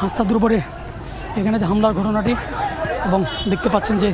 হাসনাতের উপরে এখানে যে হামলার ঘটনাটি, এবং দেখতে পাচ্ছেন যে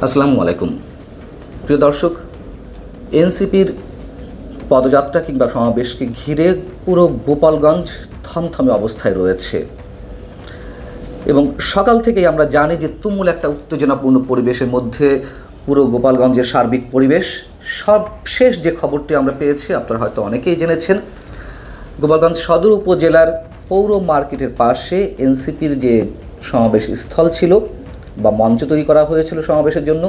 আসসালামু আলাইকুম প্রিয় দর্শক, এনসিপির পদযাত্রা কিংবা সমাবেশকে ঘিরে পুরো গোপালগঞ্জ থমথমে অবস্থায় রয়েছে এবং সকাল থেকেই আমরা জানি যে তুমুল একটা উত্তেজনাপূর্ণ পরিবেশের মধ্যে পুরো গোপালগঞ্জের সার্বিক পরিবেশ। সবশেষ যে খবরটি আমরা পেয়েছি আপনারা হয়তো অনেকেই জেনেছেন, গোপালগঞ্জ সদর উপজেলার পৌর মার্কেটের পাশে এনসিপির যে সমাবেশ স্থল ছিল বা মঞ্চ তৈরি করা হয়েছিল সমাবেশের জন্য,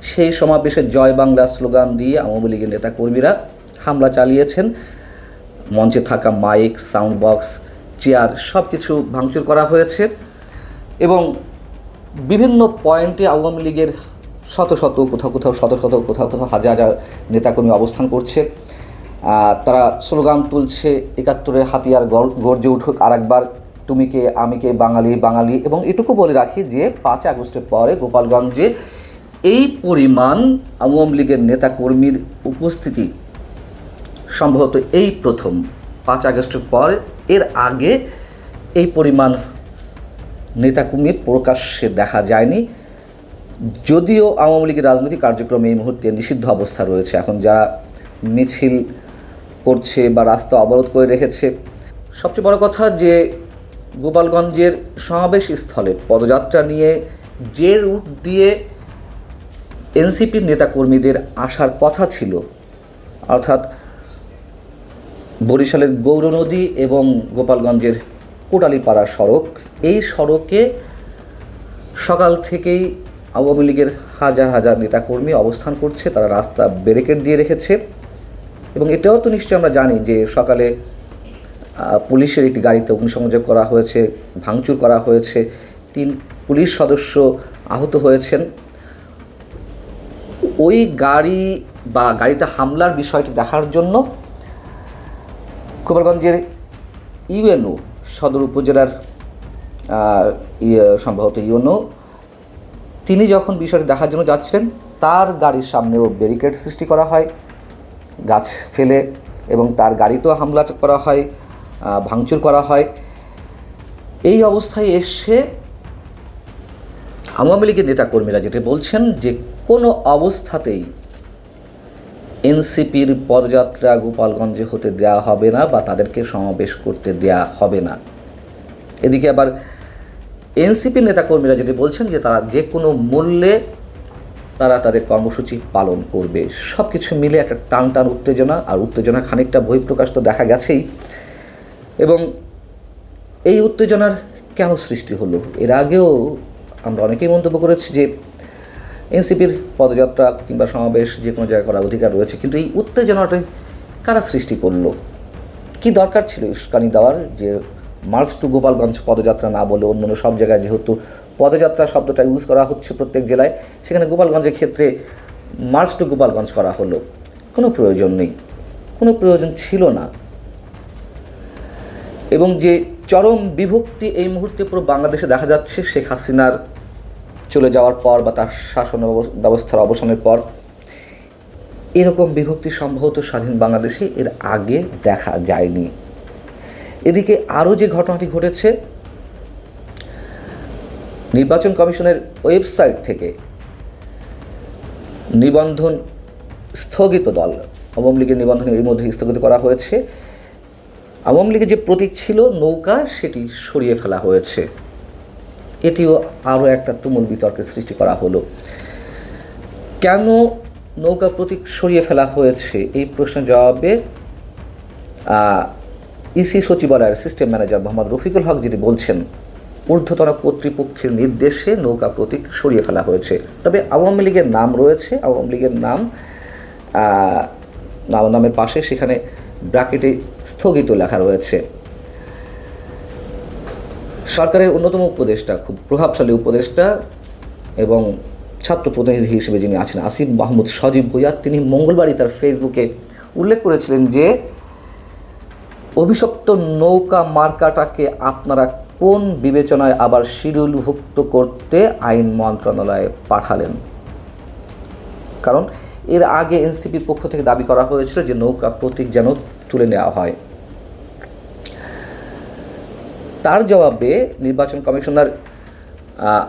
সেই সমাবেশে জয় বাংলা স্লোগান দিয়ে আওয়ামী লীগের নেতাকর্মীরা হামলা চালিয়েছেন। মঞ্চে থাকা মাইক, সাউন্ড বক্স, চেয়ার সব কিছু ভাঙচুর করা হয়েছে এবং বিভিন্ন পয়েন্টে আওয়ামী লীগের শত শত কোথাও হাজার হাজার নেতাকর্মী অবস্থান করছে। তারা স্লোগান তুলছে, ৭১-এর হাতিয়ার গর্জে উঠুক আরেকবার, তুমি কে আমি কে বাঙালি বাঙালি। এবং এটুকু বলে রাখি যে ৫ আগস্টের পরে গোপালগঞ্জে এই পরিমাণ আওয়ামী লীগের নেতাকর্মীর উপস্থিতি সম্ভবত এই প্রথম। ৫ আগস্টের পর এর আগে এই পরিমাণ নেতাকর্মী প্রকাশ্যে দেখা যায়নি। যদিও আওয়ামী লীগের রাজনৈতিক কার্যক্রমে এই মুহূর্তে নিষিদ্ধ অবস্থা রয়েছে, এখন যারা মিছিল করছে বা রাস্তা অবরোধ করে রেখেছে। সবচেয়ে বড় কথা যে গোপালগঞ্জের সমাবেশ স্থলে পদযাত্রা নিয়ে যে রুট দিয়ে এনসিপির নেতাকর্মীদের আসার কথা ছিল, অর্থাৎ বরিশালের গৌরনদী এবং গোপালগঞ্জের কোটালীপাড়া সড়ক, এই সড়কে সকাল থেকেই আওয়ামী লীগের হাজার হাজার নেতাকর্মী অবস্থান করছে। তারা রাস্তা ব্যারিকেড দিয়ে রেখেছে এবং এটাও তো নিশ্চয়ই আমরা জানি যে সকালে পুলিশের একটি গাড়িতে অগ্নিসংযোগ করা হয়েছে, ভাঙচুর করা হয়েছে, ৩ পুলিশ সদস্য আহত হয়েছেন। ওই গাড়িতে হামলার বিষয়টি দেখার জন্য গোপালগঞ্জের ইউএনও সদর উপজেলার সম্ভবত ইউএনও, তিনি যখন বিষয়টি দেখার জন্য যাচ্ছিলেন, তার গাড়ির সামনেও ব্যারিকেড সৃষ্টি করা হয় গাছ ফেলে এবং তার গাড়িতেও হামলা করা হয়, ভাঙচুর করা হয়। এই অবস্থায় এসে আওয়ামী লীগের নেতাকর্মীরা যেটা বলছেন যে কোনো অবস্থাতেই এনসিপির পদযাত্রা গোপালগঞ্জে হতে দেওয়া হবে না বা তাদেরকে সমাবেশ করতে দেওয়া হবে না। এদিকে আবার এনসিপির নেতাকর্মীরা যেটা বলছেন যে তারা যে কোনো মূল্যে তারা তাদের কর্মসূচি পালন করবে। সব কিছু মিলে একটা টান উত্তেজনা, আর উত্তেজনা খানিকটা বহিঃপ্রকাশ তো দেখা গেছেই। এবং এই উত্তেজনার কেন সৃষ্টি হলো, এর আগেও আমরা অনেকেই মন্তব্য করেছি যে এনসিপির পদযাত্রা কিংবা সমাবেশ যে কোনো জায়গায় করার অধিকার রয়েছে, কিন্তু এই উত্তেজনাটা কারা সৃষ্টি করলো? কি দরকার ছিল উস্কানি দেওয়ার যে মার্চ টু গোপালগঞ্জ পদযাত্রা না বলে অন্য সব জায়গায় যেহেতু পদযাত্রা শব্দটা ইউজ করা হচ্ছে প্রত্যেক জেলায়, সেখানে গোপালগঞ্জের ক্ষেত্রে মার্চ টু গোপালগঞ্জ করা হলো? কোনো প্রয়োজন নেই, কোনো প্রয়োজন ছিল না। এবং যে চরম বিভক্তি এই মুহূর্তে পুরো বাংলাদেশে দেখা যাচ্ছে শেখ হাসিনার চলে যাওয়ার পর বা তার শাসন ব্যবস্থার অবসানের পর, এরকম বিভক্তি সম্ভবত স্বাধীন বাংলাদেশে এর আগে দেখা যায়নি। এদিকে আরও যে ঘটনাটি ঘটেছে, নির্বাচন কমিশনের ওয়েবসাইট থেকে নিবন্ধন স্থগিত দল আওয়ামী লীগের নিবন্ধন এর মধ্যে স্থগিত করা হয়েছে। আওয়ামী লীগের যে প্রতীক ছিল নৌকা, সেটি সরিয়ে ফেলা হয়েছে। এটিও আরও একটা তুমুল বিতর্কের সৃষ্টি করা হলো। কেন নৌকা প্রতীক সরিয়ে ফেলা হয়েছে এই প্রশ্নের জবাবে ইসি সচিবালয়ের সিস্টেম ম্যানেজার মোহাম্মদ রফিকুল হক যেটি বলছেন, ঊর্ধ্বতন কর্তৃপক্ষের নির্দেশে নৌকা প্রতীক সরিয়ে ফেলা হয়েছে। তবে আওয়ামী লীগের নাম রয়েছে, আওয়ামী লীগের নামের পাশে সেখানে ব্র্যাকেটে স্থগিত লেখা রয়েছে। সরকারের অন্যতম উপদেষ্টা, খুব প্রভাবশালী উপদেষ্টা এবং ছাত্র প্রতিনিধি হিসেবে যিনি আছেন আসিফ মাহমুদ সজীব ভুঁইয়া, তিনি মঙ্গলবারই তার ফেসবুকে উল্লেখ করেছিলেন যে অভিশপ্ত নৌকা মার্কাটাকে আপনারা কোন বিবেচনায় আবার শিডিউলভুক্ত করতে আইন মন্ত্রণালয়ে পাঠালেন? কারণ এর আগে এনসিপির পক্ষ থেকে দাবি করা হয়েছিল যে নৌকা প্রতীক যেন তুলে নেওয়া হয়। তার জবাবে নির্বাচন কমিশনার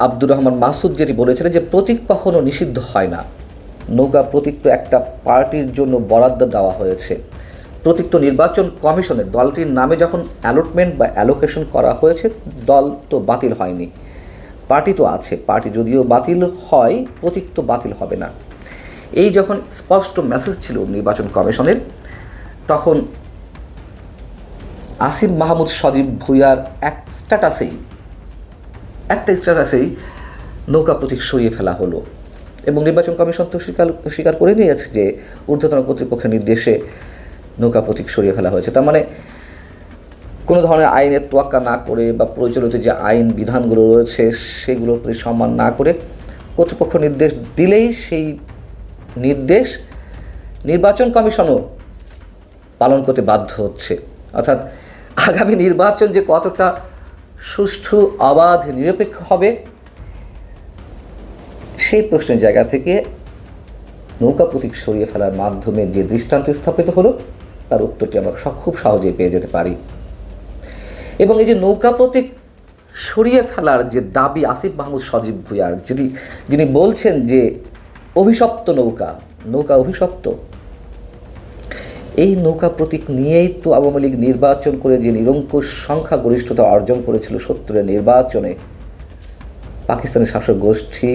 আব্দুর রহমান মাসুদ যেটি বলেছিলেন যে প্রতীক কখনো নিষিদ্ধ হয় না, নৌকা প্রতীক তো একটা পার্টির জন্য বরাদ্দ দেওয়া হয়েছে। প্রতীক তো নির্বাচন কমিশনের, দলটির নামে যখন অ্যালটমেন্ট বা অ্যালোকেশন করা হয়েছে, দল তো বাতিল হয়নি, পার্টি তো আছে। পার্টি যদিও বাতিল হয়, প্রতীক তো বাতিল হবে না। এই যখন স্পষ্ট মেসেজ ছিল নির্বাচন কমিশনের, তখন আসিফ মাহমুদ সজীব ভুঁইয়ার একটা স্ট্যাটাসেই নৌকা প্রতীক সরিয়ে ফেলা হলো এবং নির্বাচন কমিশন তো স্বীকার করে নিয়েছে যে ঊর্ধ্বতন কর্তৃপক্ষের নির্দেশে নৌকা প্রতীক সরিয়ে ফেলা হয়েছে। তার মানে কোনো ধরনের আইনের তোয়াক্কা না করে বা প্রচলিত যে আইন বিধানগুলো রয়েছে সেগুলোর প্রতি সম্মান না করে কর্তৃপক্ষ নির্দেশ দিলেই সেই নির্দেশ নির্বাচন কমিশনও পালন করতে বাধ্য হচ্ছে। অর্থাৎ আগামী নির্বাচন যে কতটা সুষ্ঠু, অবাধ, নিরপেক্ষ হবে সেই প্রশ্নের জায়গা থেকে নৌকা প্রতীক সরিয়ে ফেলার মাধ্যমে যে দৃষ্টান্ত স্থাপিত হলো তার উত্তরটি আমরা খুব সহজেই পেয়ে যেতে পারি। এবং এই যে নৌকা প্রতীক সরিয়ে ফেলার যে দাবি আসিফ মাহমুদ সজীব ভুঁইয়ার, যিনি বলছেন যে অভিশপ্ত নৌকা অভিশপ্ত, এই নৌকা প্রতীক নিয়েই তো আওয়ামী লীগ নির্বাচন করে যে নিরঙ্কুশ সংখ্যাগরিষ্ঠতা অর্জন করেছিল 70-এর নির্বাচনে, পাকিস্তানের শাসক গোষ্ঠী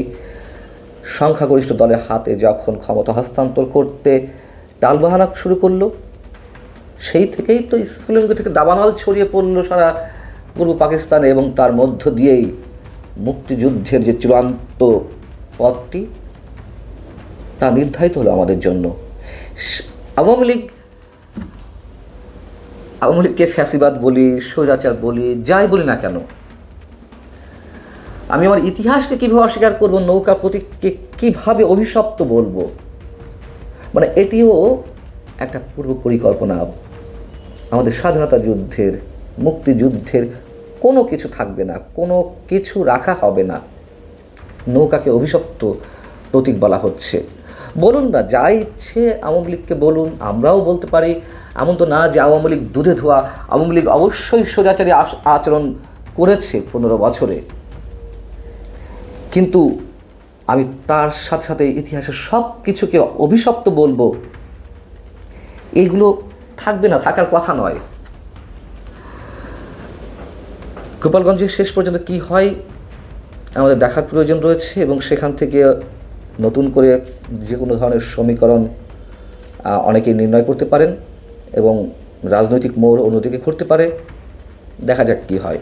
সংখ্যাগরিষ্ঠ দলের হাতে যখন ক্ষমতা হস্তান্তর করতে টালবাহানা শুরু করলো, সেই থেকেই তো স্ফুলিঙ্গ থেকে দাবানল ছড়িয়ে পড়ল সারা পূর্ব পাকিস্তানে এবং তার মধ্য দিয়েই মুক্তিযুদ্ধের যে চূড়ান্ত পথটি তা নির্ধারিত হলো আমাদের জন্য। আওয়ামী লীগকে ফ্যাসিবাদ বলি, স্বৈরাচার বলি, যাই বলি না কেন, আমি আমার ইতিহাসকে কীভাবে অস্বীকার করব, নৌকা প্রতীককে কীভাবে অভিশপ্ত বলবো? মানে এটিও একটা পূর্ব পরিকল্পনা। আমাদের স্বাধীনতা যুদ্ধের, মুক্তিযুদ্ধের কোনো কিছু থাকবে না, কোনো কিছু রাখা হবে না, নৌকাকে অভিশপ্ত প্রতীক বলা হচ্ছে। বলুন না, যা ইচ্ছে আওয়ামী লীগকে বলুন, আমরাও বলতে পারি। এমন তো না যে আওয়ামী লীগ দুধে ধোয়া। আওয়ামী লীগ অবশ্যই স্বৈরাচারী আচরণ করেছে 15 বছরে, কিন্তু আমি তার সাথে সাথে ইতিহাসের সব কিছুকে অভিশপ্ত বলবো, এইগুলো থাকবে না, থাকার কথা নয়। গোপালগঞ্জে শেষ পর্যন্ত কি হয় আমাদের দেখার প্রয়োজন রয়েছে এবং সেখান থেকে নতুন করে যে কোনো ধরনের সমীকরণ অনেকেই নির্ণয় করতে পারেন এবং রাজনৈতিক মোড় অন্যদিকে ঘুরতে পারে। দেখা যাক কি হয়।